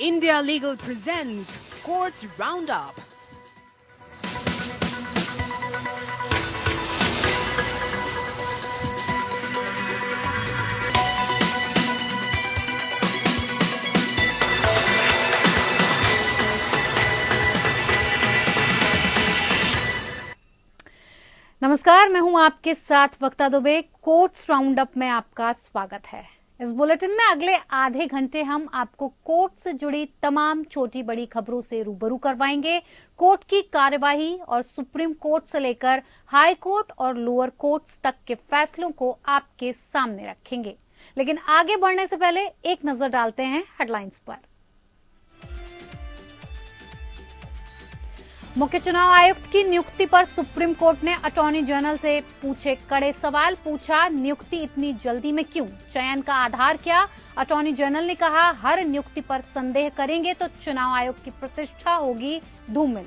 India Legal presents Courts Roundup. नमस्कार, मैं हूं आपके साथ वक्ता दुबे। कोर्ट्स राउंडअप में आपका स्वागत है। इस बुलेटिन में अगले आधे घंटे हम आपको कोर्ट से जुड़ी तमाम छोटी बड़ी खबरों से रूबरू करवाएंगे। कोर्ट की कार्यवाही और सुप्रीम कोर्ट से लेकर हाई कोर्ट और लोअर कोर्ट्स तक के फैसलों को आपके सामने रखेंगे। लेकिन आगे बढ़ने से पहले एक नजर डालते हैं हेडलाइंस पर। मुख्य चुनाव आयुक्त की नियुक्ति पर सुप्रीम कोर्ट ने अटॉर्नी जनरल से पूछे कड़े सवाल। पूछा, नियुक्ति इतनी जल्दी में क्यों? चयन का आधार क्या? अटॉर्नी जनरल ने कहा, हर नियुक्ति पर संदेह करेंगे तो चुनाव आयोग की प्रतिष्ठा होगी धूमिल।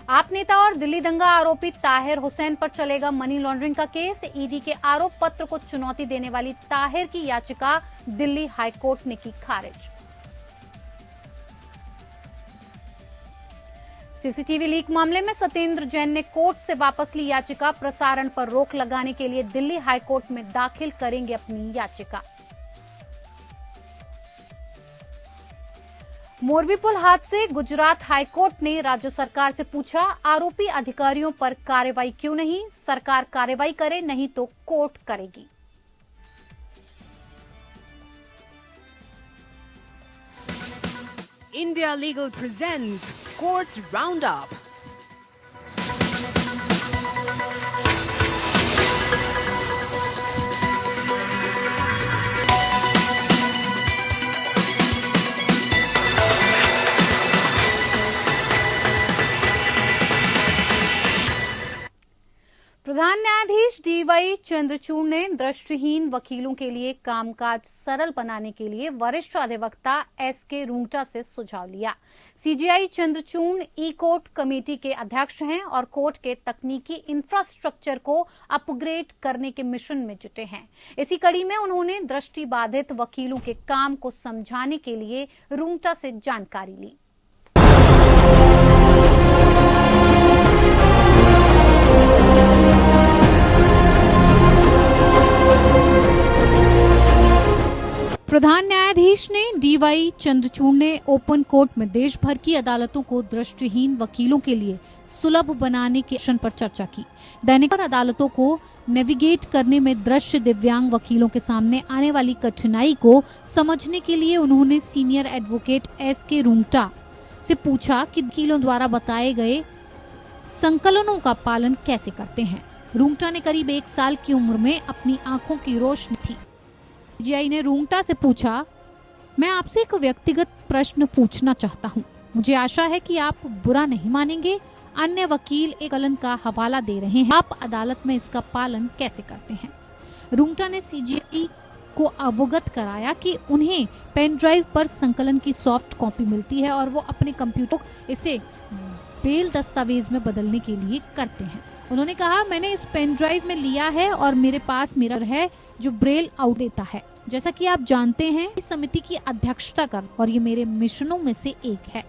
आप नेता और दिल्ली दंगा आरोपी ताहिर हुसैन पर चलेगा मनी लॉन्ड्रिंग का केस। ईडी के आरोप पत्र को चुनौती देने वाली ताहिर की याचिका दिल्ली हाईकोर्ट ने की खारिज। सीसीटीवी लीक मामले में सत्येंद्र जैन ने कोर्ट से वापस ली याचिका। प्रसारण पर रोक लगाने के लिए दिल्ली हाईकोर्ट में दाखिल करेंगे अपनी याचिका। मोरबी पुल हादसे, गुजरात हाईकोर्ट ने राज्य सरकार से पूछा, आरोपी अधिकारियों पर कार्रवाई क्यों नहीं? सरकार कार्रवाई करे, नहीं तो कोर्ट करेगी। India Legal presents Courts Roundup. प्रधान न्यायाधीश डीवाई चंद्रचूड़ ने दृष्टिहीन वकीलों के लिए कामकाज सरल बनाने के लिए वरिष्ठ अधिवक्ता एसके रूंगटा से सुझाव लिया। सीजेआई चंद्रचूड़ ई कोर्ट कमेटी के अध्यक्ष हैं और कोर्ट के तकनीकी इंफ्रास्ट्रक्चर को अपग्रेड करने के मिशन में जुटे हैं। इसी कड़ी में उन्होंने दृष्टिबाधित वकीलों के काम को समझाने के लिए रूंगटा से जानकारी ली। प्रधान न्यायाधीश ने डीवाई चंद्रचूड़ ने ओपन कोर्ट में देश भर की अदालतों को दृष्टिहीन वकीलों के लिए सुलभ बनाने के मिशन पर चर्चा की। दैनिक अदालतों को नेविगेट करने में दृश्य दिव्यांग वकीलों के सामने आने वाली कठिनाई को समझने के लिए उन्होंने सीनियर एडवोकेट एसके रूंगटा से पूछा कि वकीलों द्वारा बताए गए संकलनों का पालन कैसे करते हैं। रूंगटा ने करीब 1 साल की उम्र में अपनी आंखों की रोशनी थी। सीजेआई ने रूंगटा से पूछा, मैं आपसे एक व्यक्तिगत प्रश्न पूछना चाहता हूं। मुझे आशा है कि आप बुरा नहीं मानेंगे। अन्य वकील एक कलन का हवाला दे रहे हैं, आप अदालत में इसका पालन कैसे करते हैं? रूंगटा ने सीजेआई को अवगत कराया कि उन्हें पेन ड्राइव पर संकलन की सॉफ्ट कॉपी मिलती है और वो अपने कंप्यूटर इसे बेल दस्तावेज में बदलने के लिए करते हैं। उन्होंने कहा, मैंने इस पेन ड्राइव में लिया है और मेरे पास मिरर है जो ब्रेल आउट देता है। जैसा कि आप जानते हैं, इस समिति की अध्यक्षता कर और ये मेरे मिशनों में से एक है।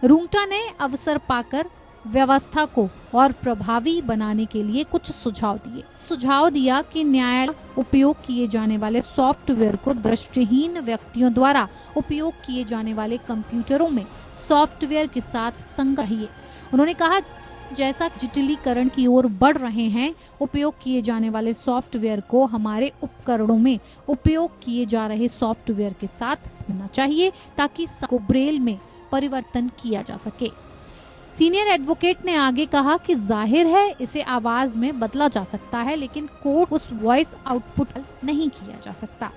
रूंगटा ने अवसर पाकर व्यवस्था को और प्रभावी बनाने के लिए कुछ सुझाव दिए। सुझाव दिया कि न्यायालय उपयोग किए जाने वाले सॉफ्टवेयर को दृष्टिहीन व्यक्तियों द्वारा उपयोग किए जाने वाले कंप्यूटरों में सॉफ्टवेयर के साथ संग रहिए। उन्होंने कहा, जैसा डिजिटलीकरण की ओर बढ़ रहे हैं, उपयोग किए जाने वाले सॉफ्टवेयर को हमारे उपकरणों में उपयोग किए जा रहे सॉफ्टवेयर के साथ होना चाहिए ताकि सबको ब्रेल में परिवर्तन किया जा सके। सीनियर एडवोकेट ने आगे कहा कि जाहिर है इसे आवाज में बदला जा सकता है, लेकिन कोर्ट उस वॉइस आउटपुट नहीं किया जा सकता।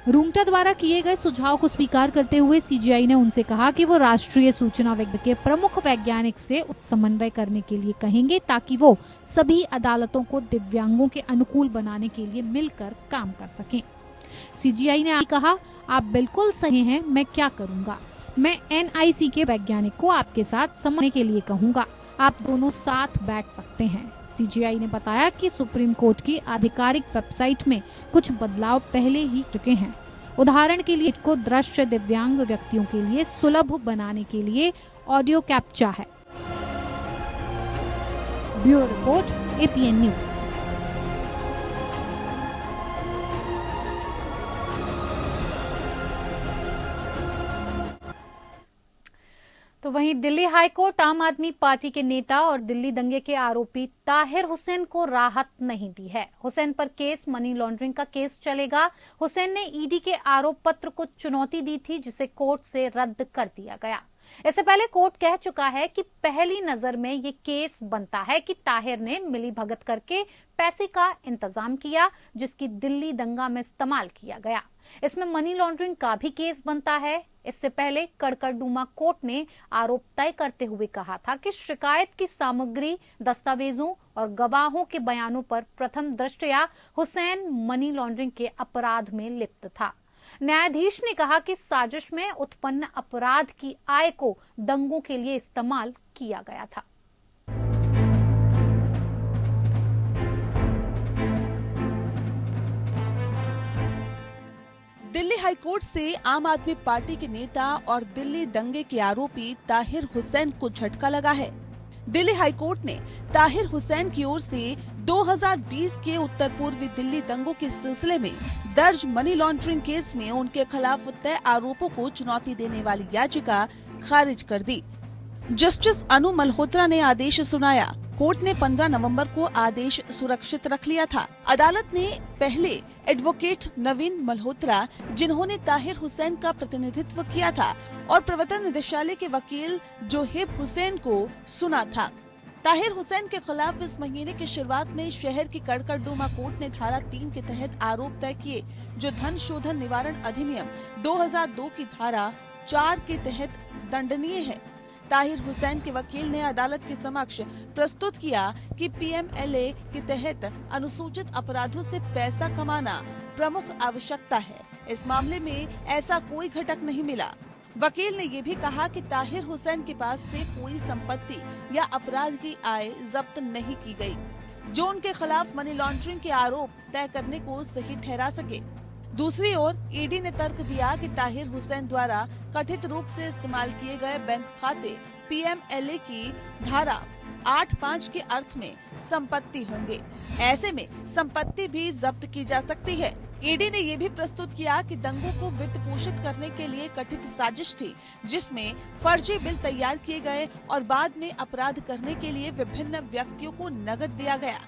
रूंगटा द्वारा किए गए सुझाव को स्वीकार करते हुए सीजेआई ने उनसे कहा कि वो राष्ट्रीय सूचना विज्ञान के प्रमुख वैज्ञानिक से समन्वय करने के लिए कहेंगे ताकि वो सभी अदालतों को दिव्यांगों के अनुकूल बनाने के लिए मिलकर काम कर सकें। सीजेआई ने कहा, आप बिल्कुल सही हैं, मैं क्या करूंगा? मैं एनआईसी के वैज्ञानिक को आपके साथ समझने के लिए कहूंगा। आप दोनों साथ बैठ सकते हैं। सीजीआई ने बताया कि सुप्रीम कोर्ट की आधिकारिक वेबसाइट में कुछ बदलाव पहले ही चुके हैं। उदाहरण के लिए को दृश्य दिव्यांग व्यक्तियों के लिए सुलभ बनाने के लिए ऑडियो कैप्चा है। Bureau report, APN news. तो वहीं दिल्ली हाईकोर्ट आम आदमी पार्टी के नेता और दिल्ली दंगे के आरोपी ताहिर हुसैन को राहत नहीं दी है। हुसैन पर केस मनी लॉन्ड्रिंग का केस चलेगा। हुसैन ने ईडी के आरोप पत्र को चुनौती दी थी, जिसे कोर्ट से रद्द कर दिया गया। इससे पहले कोर्ट कह चुका है कि पहली नजर में ये केस बनता है कि ताहिर ने मिली भगत करके पैसे का इंतजाम किया, जिसकी दिल्ली दंगा में इस्तेमाल किया गया। इसमें मनी लॉन्ड्रिंग का भी केस बनता है। इससे पहले कड़कड़डूमा कोर्ट ने आरोप तय करते हुए कहा था कि शिकायत की सामग्री, दस्तावेजों और गवाहों के बयानों पर प्रथम दृष्टया हुसैन मनी लॉन्ड्रिंग के अपराध में लिप्त था। न्यायाधीश ने कहा कि साजिश में उत्पन्न अपराध की आय को दंगों के लिए इस्तेमाल किया गया था। दिल्ली हाईकोर्ट से आम आदमी पार्टी के नेता और दिल्ली दंगे के आरोपी ताहिर हुसैन को झटका लगा है। दिल्ली हाईकोर्ट ने ताहिर हुसैन की ओर से 2020 के उत्तर पूर्वी दिल्ली दंगों के सिलसिले में दर्ज मनी लॉन्ड्रिंग केस में उनके खिलाफ तय आरोपों को चुनौती देने वाली याचिका खारिज कर दी। जस्टिस अनु मल्होत्रा ने आदेश सुनाया। कोर्ट ने 15 नवंबर को आदेश सुरक्षित रख लिया था। अदालत ने पहले एडवोकेट नवीन मल्होत्रा, जिन्होंने ताहिर हुसैन का प्रतिनिधित्व किया था, और प्रवर्तन निदेशालय के वकील जोहेब हुसैन को सुना था। ताहिर हुसैन के खिलाफ इस महीने की शुरुआत में शहर की कड़कड़डूमा कोर्ट ने धारा 3 के तहत आरोप तय किए, जो धन शोधन निवारण अधिनियम 2002 की धारा 4 के तहत दंडनीय है। ताहिर हुसैन के वकील ने अदालत के समक्ष प्रस्तुत किया कि पीएमएलए के तहत अनुसूचित अपराधों से पैसा कमाना प्रमुख आवश्यकता है। इस मामले में ऐसा कोई घटक नहीं मिला। वकील ने ये भी कहा कि ताहिर हुसैन के पास से कोई संपत्ति या अपराध की आय जब्त नहीं की गई, जो उनके खिलाफ मनी लॉन्ड्रिंग के आरोप तय करने को सही ठहरा सके। दूसरी ओर ईडी ने तर्क दिया कि ताहिर हुसैन द्वारा कथित रूप से इस्तेमाल किए गए बैंक खाते पीएमएलए की धारा 8(5) के अर्थ में संपत्ति होंगे। ऐसे में संपत्ति भी जब्त की जा सकती है। ईडी ने ये भी प्रस्तुत किया कि दंगों को वित्त पोषित करने के लिए कथित साजिश थी, जिसमें फर्जी बिल तैयार किए गए और बाद में अपराध करने के लिए विभिन्न व्यक्तियों को नकद दिया गया।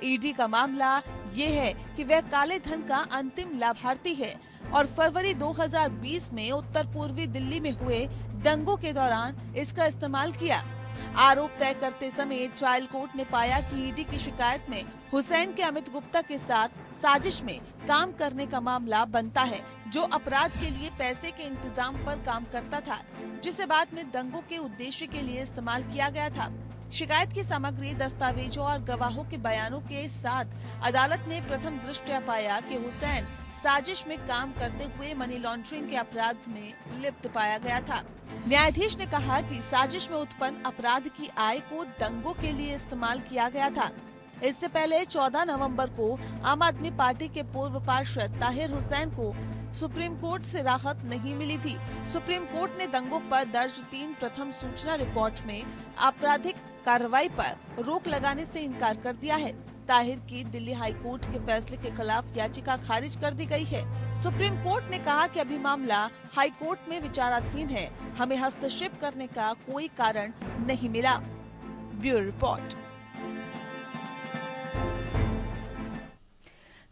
ईडी का मामला ये है कि वह काले धन का अंतिम लाभार्थी है और फरवरी 2020 में उत्तर पूर्वी दिल्ली में हुए दंगों के दौरान इसका इस्तेमाल किया। आरोप तय करते समय ट्रायल कोर्ट ने पाया कि ईडी की शिकायत में हुसैन के अमित गुप्ता के साथ साजिश में काम करने का मामला बनता है, जो अपराध के लिए पैसे के इंतजाम पर काम करता था, जिसे बाद में दंगों के उद्देश्य के लिए इस्तेमाल किया गया था। शिकायत की सामग्री, दस्तावेजों और गवाहों के बयानों के साथ अदालत ने प्रथम दृष्टया पाया कि हुसैन साजिश में काम करते हुए मनी लॉन्ड्रिंग के अपराध में लिप्त पाया गया था। न्यायाधीश ने कहा कि साजिश में उत्पन्न अपराध की आय को दंगों के लिए इस्तेमाल किया गया था। इससे पहले 14 नवंबर को आम आदमी पार्टी के पूर्व पार्षद ताहिर हुसैन को सुप्रीम कोर्ट से राहत नहीं मिली थी। सुप्रीम कोर्ट ने दंगों पर दर्ज 3 प्रथम सूचना रिपोर्ट में आपराधिक कार्रवाई पर रोक लगाने से इनकार कर दिया है। ताहिर की दिल्ली हाई कोर्ट के फैसले के खिलाफ याचिका खारिज कर दी गई है। सुप्रीम कोर्ट ने कहा कि अभी मामला हाई कोर्ट में विचाराधीन है, हमें हस्तक्षेप करने का कोई कारण नहीं मिला। Bureau report.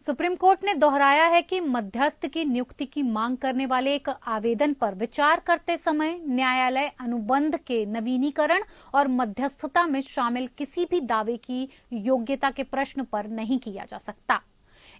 सुप्रीम कोर्ट ने दोहराया है कि मध्यस्थ की नियुक्ति की मांग करने वाले एक आवेदन पर विचार करते समय न्यायालय अनुबंध के नवीनीकरण और मध्यस्थता में शामिल किसी भी दावे की योग्यता के प्रश्न पर नहीं किया जा सकता।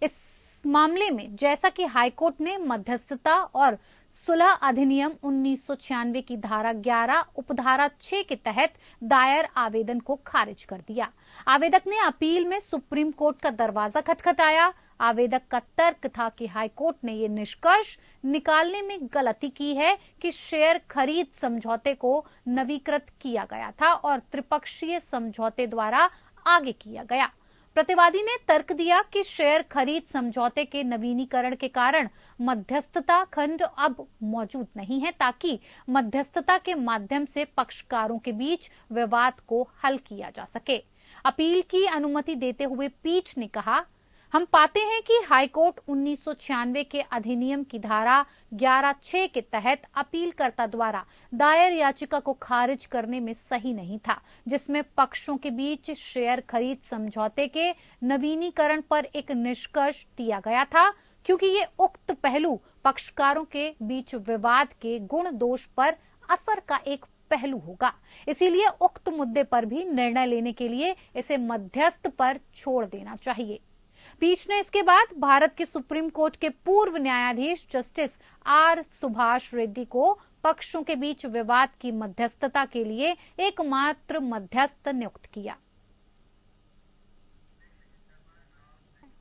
इस मामले में जैसा कि हाईकोर्ट ने मध्यस्थता और सुलह अधिनियम 1996 की धारा 11 उपधारा 6 के तहत दायर आवेदन को खारिज कर दिया। आवेदक ने अपील में सुप्रीम कोर्ट का दरवाजा खटखटाया। आवेदक का तर्क था कि हाईकोर्ट ने ये निष्कर्ष निकालने में गलती की है कि शेयर खरीद समझौते को नवीकृत किया गया था और त्रिपक्षीय समझौते द्वारा आगे किया गया। प्रतिवादी ने तर्क दिया कि शेयर खरीद समझौते के नवीनीकरण के कारण मध्यस्थता खंड अब मौजूद नहीं है, ताकि मध्यस्थता के माध्यम से पक्षकारों के बीच विवाद को हल किया जा सके। अपील की अनुमति देते हुए पीठ ने कहा, हम पाते हैं कि हाईकोर्ट 1996 के अधिनियम की धारा 11(6) के तहत अपीलकर्ता द्वारा दायर याचिका को खारिज करने में सही नहीं था, जिसमें पक्षों के बीच शेयर खरीद समझौते के नवीनीकरण पर एक निष्कर्ष दिया गया था, क्योंकि ये उक्त पहलू पक्षकारों के बीच विवाद के गुण दोष पर असर का एक पहलू होगा। इसीलिए उक्त मुद्दे पर भी निर्णय लेने के लिए इसे मध्यस्थ पर छोड़ देना चाहिए। पीठ ने इसके बाद भारत के सुप्रीम कोर्ट के पूर्व न्यायाधीश जस्टिस आर सुभाष रेड्डी को पक्षों के बीच विवाद की मध्यस्थता के लिए एकमात्र मध्यस्थ नियुक्त किया।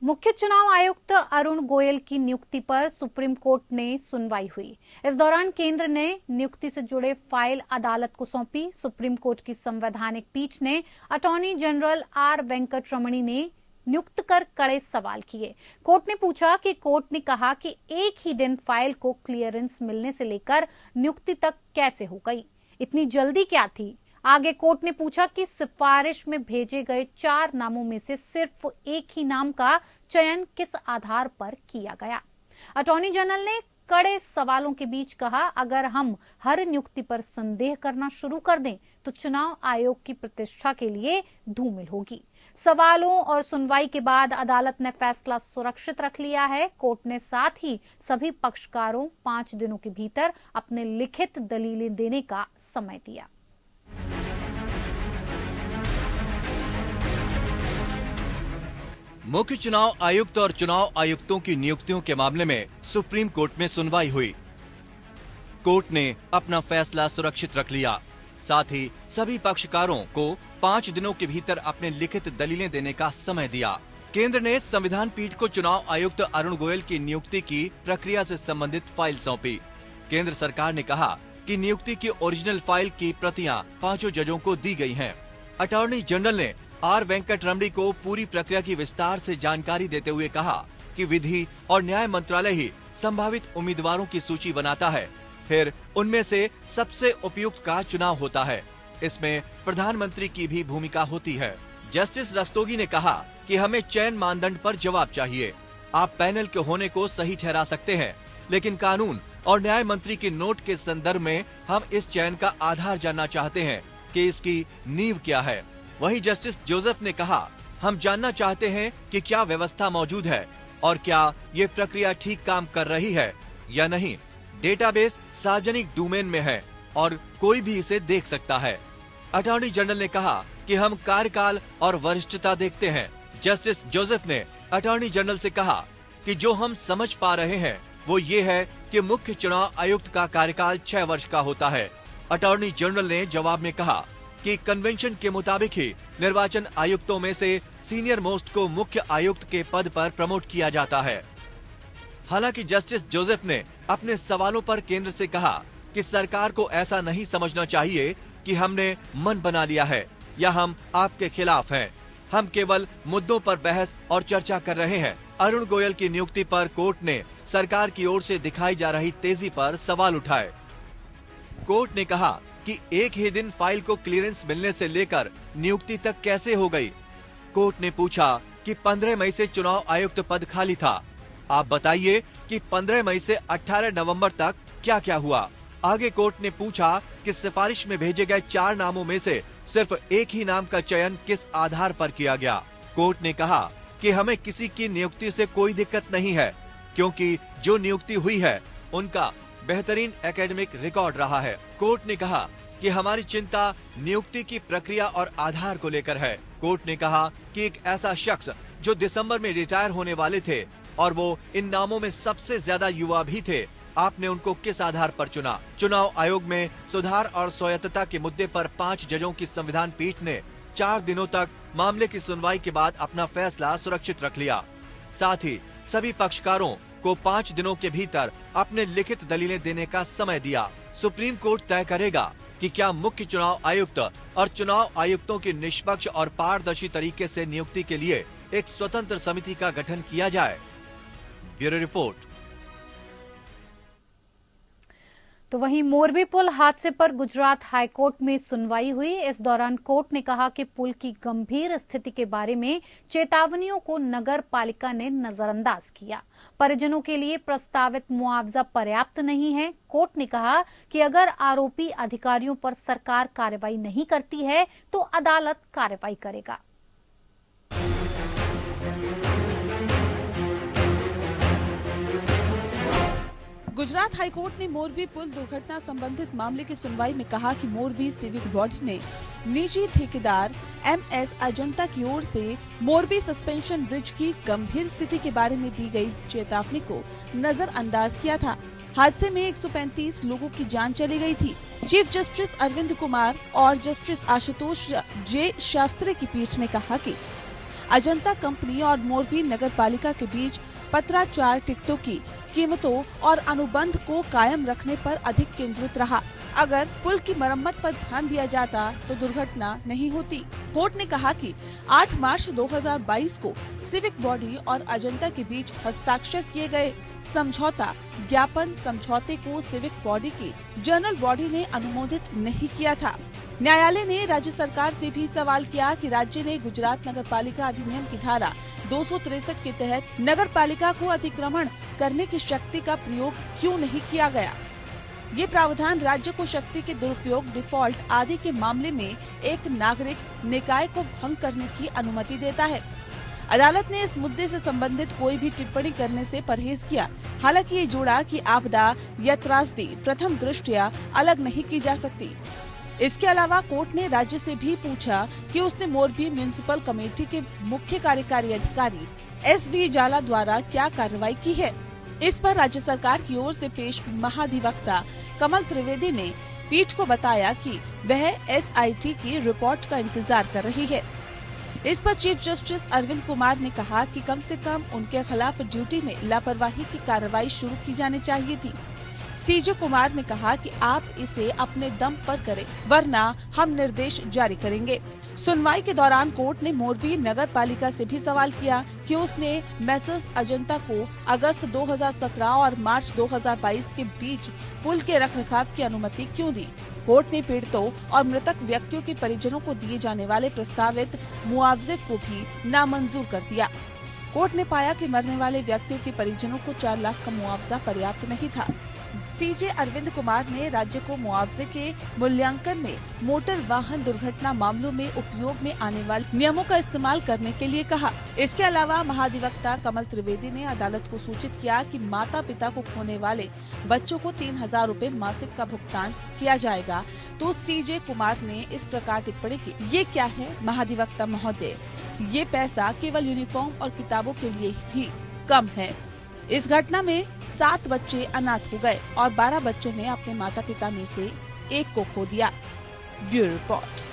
मुख्य चुनाव आयुक्त अरुण गोयल की नियुक्ति पर सुप्रीम कोर्ट ने सुनवाई हुई। इस दौरान केंद्र ने नियुक्ति से जुड़े फाइल अदालत को सौंपी। सुप्रीम कोर्ट की संवैधानिक पीठ ने अटॉर्नी जनरल आर वेंकटरमणी ने नियुक्त कर कड़े सवाल किए। कोर्ट ने पूछा कि कोर्ट ने कहा कि एक ही दिन फाइल को क्लियरेंस मिलने से लेकर नियुक्ति तक कैसे हो गई, इतनी जल्दी क्या थी। आगे कोर्ट ने पूछा कि सिफारिश में भेजे गए 4 नामों में से सिर्फ एक ही नाम का चयन किस आधार पर किया गया। अटॉर्नी जनरल ने कड़े सवालों के बीच कहा, अगर हम हर नियुक्ति पर संदेह करना शुरू कर दें तो चुनाव आयोग की प्रतिष्ठा के लिए धूमिल होगी। सवालों और सुनवाई के बाद अदालत ने फैसला सुरक्षित रख लिया है। कोर्ट ने साथ ही सभी पक्षकारों 5 दिनों के भीतर अपने लिखित दलीलें देने का समय दिया। मुख्य चुनाव आयुक्त और चुनाव आयुक्तों की नियुक्तियों के मामले में सुप्रीम कोर्ट में सुनवाई हुई। कोर्ट ने अपना फैसला सुरक्षित रख लिया। साथ ही सभी पक्षकारों को 5 दिनों के भीतर अपने लिखित दलीलें देने का समय दिया। केंद्र ने संविधान पीठ को चुनाव आयुक्त अरुण गोयल की नियुक्ति की प्रक्रिया से संबंधित फाइल सौंपी। केंद्र सरकार ने कहा कि नियुक्ति की ओरिजिनल फाइल की प्रतियां 5 जजों को दी गई हैं। अटॉर्नी जनरल ने आर वेंकटरमणी को पूरी प्रक्रिया की विस्तार से जानकारी देते हुए कहा कि विधि और न्याय मंत्रालय ही संभावित उम्मीदवारों की सूची बनाता है, फिर उनमें से सबसे उपयुक्त का चुनाव होता है। इसमें प्रधानमंत्री की भी भूमिका होती है। जस्टिस रस्तोगी ने कहा कि हमें चयन मानदंड पर जवाब चाहिए। आप पैनल के होने को सही ठहरा सकते हैं, लेकिन कानून और न्याय मंत्री के नोट के संदर्भ में हम इस चयन का आधार जानना चाहते हैं कि इसकी नींव क्या है। वहीं जस्टिस जोसेफ ने कहा, हम जानना चाहते हैं कि क्या व्यवस्था मौजूद है और क्या ये प्रक्रिया ठीक काम कर रही है या नहीं। डेटाबेस सार्वजनिक डोमेन में है और कोई भी इसे देख सकता है। अटॉर्नी जनरल ने कहा कि हम कार्यकाल और वरिष्ठता देखते हैं। जस्टिस जोसेफ ने अटॉर्नी जनरल से कहा कि जो हम समझ पा रहे हैं वो ये है कि मुख्य चुनाव आयुक्त का कार्यकाल 6 वर्ष का होता है। अटॉर्नी जनरल ने जवाब में कहा कि कन्वेंशन के मुताबिक ही निर्वाचन आयुक्तों में से सीनियर मोस्ट को मुख्य आयुक्त के पद पर प्रमोट किया जाता है। हालांकि जस्टिस जोसेफ ने अपने सवालों पर केंद्र से कहा कि सरकार को ऐसा नहीं समझना चाहिए कि हमने मन बना लिया है या हम आपके खिलाफ हैं। हम केवल मुद्दों पर बहस और चर्चा कर रहे हैं। अरुण गोयल की नियुक्ति पर कोर्ट ने सरकार की ओर से दिखाई जा रही तेजी पर सवाल उठाए। कोर्ट ने कहा कि एक ही दिन फाइल को क्लियरेंस मिलने से लेकर नियुक्ति तक कैसे हो गई। कोर्ट ने पूछा कि 15 मई से चुनाव आयुक्त पद खाली था। आप बताइए कि 15 मई से 18 नवंबर तक क्या क्या हुआ। आगे कोर्ट ने पूछा कि सिफारिश में भेजे गए 4 नामों में से सिर्फ एक ही नाम का चयन किस आधार पर किया गया। कोर्ट ने कहा कि हमें किसी की नियुक्ति से कोई दिक्कत नहीं है, क्योंकि जो नियुक्ति हुई है उनका बेहतरीन एकेडमिक रिकॉर्ड रहा है। कोर्ट ने कहा कि हमारी चिंता नियुक्ति की प्रक्रिया और आधार को लेकर है। कोर्ट ने कहा कि एक ऐसा शख्स जो दिसंबर में रिटायर होने वाले थे और वो इन नामों में सबसे ज्यादा युवा भी थे, आपने उनको किस आधार पर चुना। चुनाव आयोग में सुधार और स्वायत्तता के मुद्दे पर 5 जजों की संविधान पीठ ने 4 दिनों तक मामले की सुनवाई के बाद अपना फैसला सुरक्षित रख लिया। साथ ही सभी पक्षकारों को 5 दिनों के भीतर अपने लिखित दलीलें देने का समय दिया। सुप्रीम कोर्ट तय करेगा कि क्या मुख्य चुनाव आयुक्त और चुनाव आयुक्तों की निष्पक्ष और पारदर्शी तरीके से नियुक्ति के लिए एक स्वतंत्र समिति का गठन किया जाए। Bureau report. तो वहीं मोरबी पुल हादसे पर गुजरात हाईकोर्ट में सुनवाई हुई। इस दौरान कोर्ट ने कहा कि पुल की गंभीर स्थिति के बारे में चेतावनियों को नगर पालिका ने नजरअंदाज किया। परिजनों के लिए प्रस्तावित मुआवजा पर्याप्त नहीं है। कोर्ट ने कहा कि अगर आरोपी अधिकारियों पर सरकार कार्रवाई नहीं करती है तो अदालत कार्रवाई करेगा। गुजरात हाईकोर्ट ने मोरबी पुल दुर्घटना संबंधित मामले की सुनवाई में कहा कि मोरबी सिविक बॉडी ने निजी ठेकेदार MS अजंता की ओर से मोरबी सस्पेंशन ब्रिज की गंभीर स्थिति के बारे में दी गई चेतावनी को नजरअंदाज किया था। हादसे में 135 लोगों की जान चली गई थी। चीफ जस्टिस अरविंद कुमार और जस्टिस आशुतोष जे शास्त्री की पीठ ने कहा कि अजंता कंपनी और मोरबी नगर पालिका के बीच पत्राचार टिकटों की कीमतों और अनुबंध को कायम रखने पर अधिक केंद्रित रहा। अगर पुल की मरम्मत पर ध्यान दिया जाता तो दुर्घटना नहीं होती। कोर्ट ने कहा कि 8 मार्च 2022 को सिविक बॉडी और अजंता के बीच हस्ताक्षर किए गए समझौता ज्ञापन समझौते को सिविक बॉडी की जनरल बॉडी ने अनुमोदित नहीं किया था। न्यायालय ने राज्य सरकार से भी सवाल किया कि राज्य ने गुजरात नगर पालिका अधिनियम की धारा 263 के तहत नगर पालिका को अतिक्रमण करने की शक्ति का प्रयोग क्यों नहीं किया गया। ये प्रावधान राज्य को शक्ति के दुरुपयोग, डिफॉल्ट आदि के मामले में एक नागरिक निकाय को भंग करने की अनुमति देता है। अदालत ने इस मुद्दे से संबंधित कोई भी टिप्पणी करने से परहेज किया। हालांकि ये जोड़ा कि आपदा या त्रासदी प्रथम दृष्टया अलग नहीं की जा सकती। इसके अलावा कोर्ट ने राज्य से भी पूछा कि उसने मोरबी म्युनिसिपल कमेटी के मुख्य कार्यकारी अधिकारी SV जाला द्वारा क्या कार्रवाई की है। इस पर राज्य सरकार की ओर से पेश महाधिवक्ता कमल त्रिवेदी ने पीठ को बताया कि वह SIT की रिपोर्ट का इंतजार कर रही है। इस पर चीफ जस्टिस अरविंद कुमार ने कहा कि कम से कम उनके खिलाफ ड्यूटी में लापरवाही की कार्रवाई शुरू की जानी चाहिए थी। CJ कुमार ने कहा कि आप इसे अपने दम पर करें, वरना हम निर्देश जारी करेंगे। सुनवाई के दौरान कोर्ट ने मोरबी नगर पालिका से भी सवाल किया कि उसने मेसर्स अजंता को अगस्त 2017 और मार्च 2022 के बीच पुल के रखरखाव की अनुमति क्यों दी। कोर्ट ने पीड़ितों और मृतक व्यक्तियों के परिजनों को दिए जाने वाले प्रस्तावित मुआवजे को भी नामंजूर कर दिया। कोर्ट ने पाया कि मरने वाले व्यक्तियों के परिजनों को 4 लाख का मुआवजा पर्याप्त नहीं था। CJ अरविंद कुमार ने राज्य को मुआवजे के मूल्यांकन में मोटर वाहन दुर्घटना मामलों में उपयोग में आने वाले नियमों का इस्तेमाल करने के लिए कहा। इसके अलावा महाधिवक्ता कमल त्रिवेदी ने अदालत को सूचित किया कि माता पिता को खोने वाले बच्चों को 3000 रूपए मासिक का भुगतान किया जाएगा। तो CJ कुमार ने इस प्रकार टिप्पणी की, ये क्या है महाधिवक्ता महोदय, ये पैसा केवल यूनिफॉर्म और किताबों के लिए भी कम है। इस घटना में 7 बच्चे अनाथ हो गए और 12 बच्चों ने अपने माता पिता में से एक को खो दिया। Bureau report.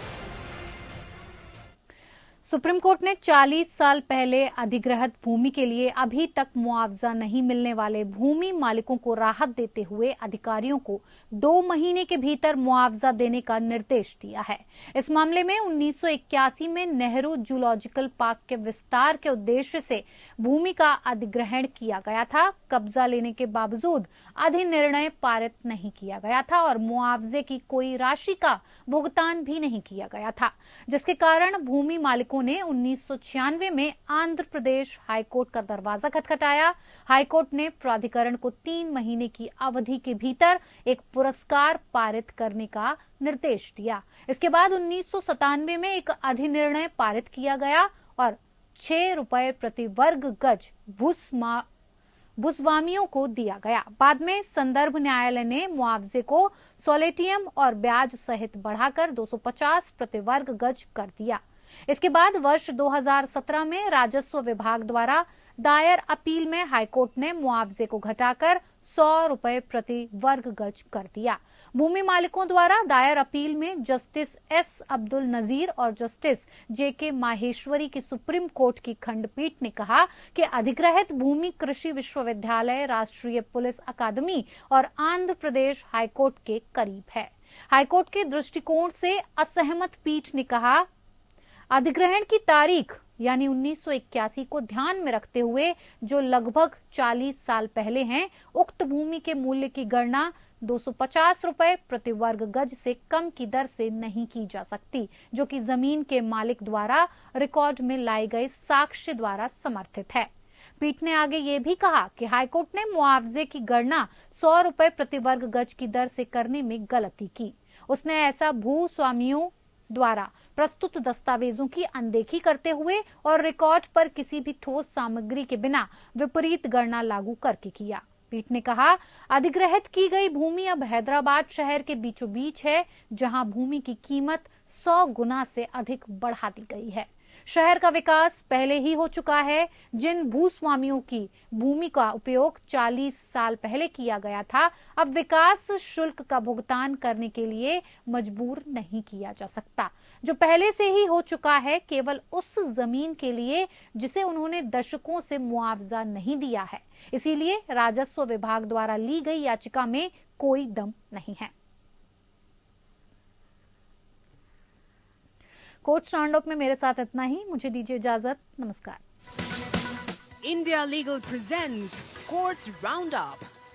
सुप्रीम कोर्ट ने 40 साल पहले अधिग्रहित भूमि के लिए अभी तक मुआवजा नहीं मिलने वाले भूमि मालिकों को राहत देते हुए अधिकारियों को 2 महीने के भीतर मुआवजा देने का निर्देश दिया है। इस मामले में 1981 में नेहरू जूलॉजिकल पार्क के विस्तार के उद्देश्य से भूमि का अधिग्रहण किया गया था। कब्जा लेने के बावजूद अधिनिर्णय पारित नहीं किया गया था और मुआवजे की कोई राशि का भुगतान भी नहीं किया गया था, जिसके कारण भूमि मालिकों ने 1996 में आंध्र प्रदेश हाईकोर्ट का दरवाजा खटखटाया। हाईकोर्ट ने प्राधिकरण को 3 महीने की अवधि के भीतर एक पुरस्कार पारित करने का निर्देश दिया। इसके बाद 1997 में एक अधिनिर्णय पारित किया गया और 6 रुपए प्रति वर्ग गज भूस्वामियों को दिया गया। बाद में संदर्भ न्यायालय ने मुआवजे को सोलेटियम और ब्याज सहित बढ़ाकर 250 प्रति वर्ग गज कर दिया। इसके बाद वर्ष 2017 में राजस्व विभाग द्वारा दायर अपील में हाईकोर्ट ने मुआवजे को घटाकर 100 रुपए प्रति वर्ग गज कर दिया। भूमि मालिकों द्वारा दायर अपील में जस्टिस S अब्दुल नजीर और जस्टिस JK माहेश्वरी की सुप्रीम कोर्ट की खंडपीठ ने कहा कि अधिग्रहित भूमि कृषि विश्वविद्यालय, राष्ट्रीय पुलिस अकादमी और आंध्र प्रदेश हाईकोर्ट के करीब है। हाईकोर्ट के दृष्टिकोण से असहमत पीठ ने कहा, अधिग्रहण की तारीख यानी 1981 को ध्यान में रखते हुए जो लगभग 40 साल पहले हैं, उक्त भूमि के मूल्य की गणना 250 रुपए प्रति वर्ग गज से कम की दर से नहीं की जा सकती, जो कि जमीन के मालिक द्वारा रिकॉर्ड में लाए गए साक्ष्य द्वारा समर्थित है। पीठ ने आगे ये भी कहा कि हाईकोर्ट ने मुआवजे की गणना 100 रुपए प्रति वर्ग गज की दर से करने में गलती की। उसने ऐसा भूस्वामियों द्वारा प्रस्तुत दस्तावेजों की अनदेखी करते हुए और रिकॉर्ड पर किसी भी ठोस सामग्री के बिना विपरीत गणना लागू करके किया। पीठ ने कहा, अधिग्रहित की गई भूमि अब हैदराबाद शहर के बीचों बीच है, जहां भूमि की कीमत 100 गुना से अधिक बढ़ा दी गई है। शहर का विकास पहले ही हो चुका है। जिन भूस्वामियों की भूमि का उपयोग 40 साल पहले किया गया था, अब विकास शुल्क का भुगतान करने के लिए मजबूर नहीं किया जा सकता, जो पहले से ही हो चुका है, केवल उस जमीन के लिए जिसे उन्होंने दशकों से मुआवजा नहीं दिया है। इसीलिए राजस्व विभाग द्वारा ली गई याचिका में कोई दम नहीं है। कोर्ट राउंड अप में मेरे साथ इतना ही। मुझे दीजिए इजाजत। नमस्कार। India Legal presents Courts Roundup.